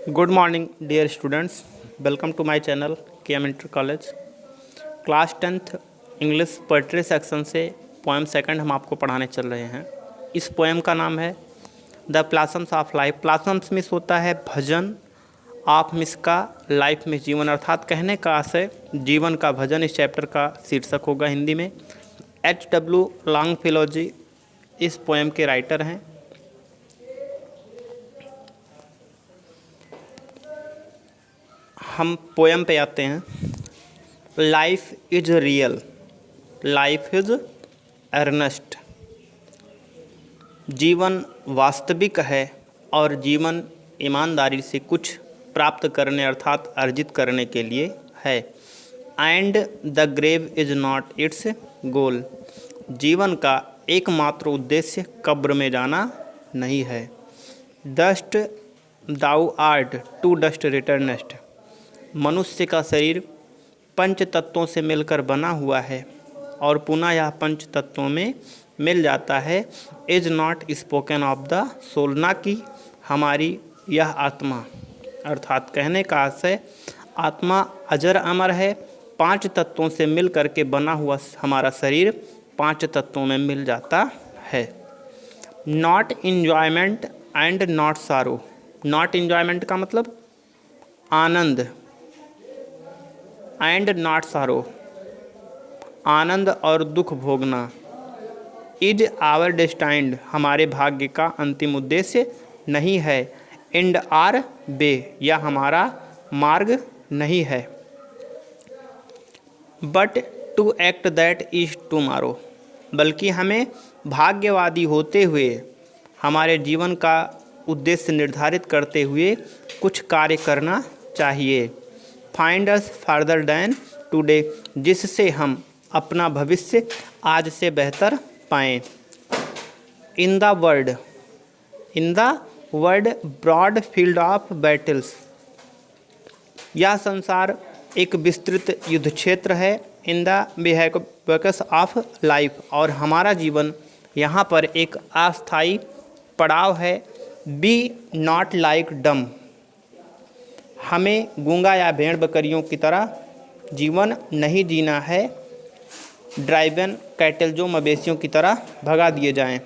Good morning, dear students. Welcome to my channel KM Inter College. Class 10th English poetry section से poem second हम आपको पढ़ाने चल रहे हैं। इस पोएम का नाम है द प्लासम्स ऑफ लाइफ। प्लासम्स मिस होता है भजन, ऑफ मिस का लाइफ में जीवन, अर्थात कहने का आशय जीवन का भजन। इस चैप्टर का शीर्षक होगा हिंदी में। H.W. लॉन्गफेलो जी इस पोएम के राइटर हैं। हम पोएम पे आते हैं। Life is real, life is earnest. जीवन वास्तविक है और जीवन ईमानदारी से कुछ प्राप्त करने अर्थात अर्जित करने के लिए है। And the grave is not its goal. जीवन का एकमात्र उद्देश्य कब्र में जाना नहीं है। Dust thou art to dust returnest. मनुष्य का शरीर पंच तत्वों से मिलकर बना हुआ है और पुनः यह पंच तत्वों में मिल जाता है। Is not spoken of the soul, ना कि हमारी यह आत्मा, अर्थात कहने का आशय आत्मा अजर अमर है। पांच तत्वों से मिल करके बना हुआ हमारा शरीर पांच तत्वों में मिल जाता है। नॉट इन्जॉयमेंट एंड नॉट सारो। नॉट इन्जॉयमेंट का मतलब आनंद, एंड नॉट सारो आनंद और दुख भोगना। इज आवर डेस्टाइंड हमारे भाग्य का अंतिम उद्देश्य नहीं है। एंड आर बे यह हमारा मार्ग नहीं है। But to act that is tomorrow बल्कि हमें भाग्यवादी होते हुए हमारे जीवन का उद्देश्य निर्धारित करते हुए कुछ कार्य करना चाहिए। Find us further than today जिससे हम अपना भविष्य आज से बेहतर पाएं। In the world broad field of battles. यह संसार एक विस्तृत युद्ध क्षेत्र है। In the behaviours of life और हमारा जीवन यहाँ पर एक अस्थायी पड़ाव है। बी नॉट लाइक डम हमें गूंगा या भेड़ बकरियों की तरह जीवन नहीं जीना है। ड्राइवन कैटल जो मवेशियों की तरह भगा दिए जाएं।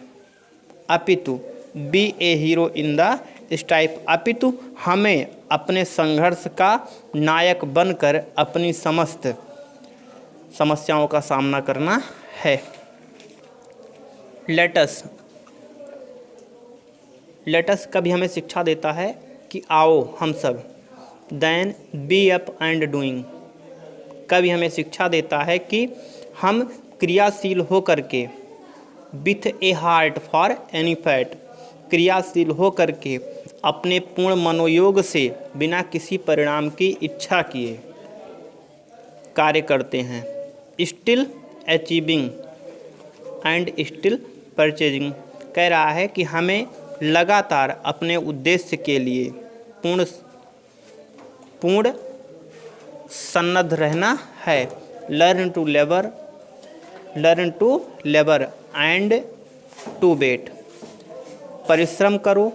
अपितु be a hero in the stripe अपितु हमें अपने संघर्ष का नायक बनकर अपनी समस्त समस्याओं का सामना करना है। लेटस कभी हमें शिक्षा देता है कि आओ हम सब। Then be up and doing कभी हमें शिक्षा देता है कि हम क्रियाशील हो करके। With A heart for any fat क्रियाशील हो करके अपने पूर्ण मनोयोग से बिना किसी परिणाम की इच्छा किए कार्य करते हैं। Still achieving and still purchasing कह रहा है कि हमें लगातार अपने उद्देश्य के लिए पूर्ण सन्नद्ध रहना है। Learn to labour and to wait परिश्रम करो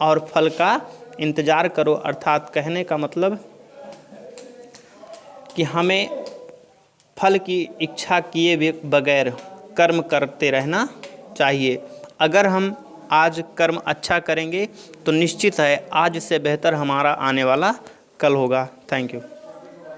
और फल का इंतज़ार करो, अर्थात कहने का मतलब कि हमें फल की इच्छा किए बगैर कर्म करते रहना चाहिए। अगर हम आज कर्म अच्छा करेंगे तो निश्चित है आज से बेहतर हमारा आने वाला कल होगा। Thank you.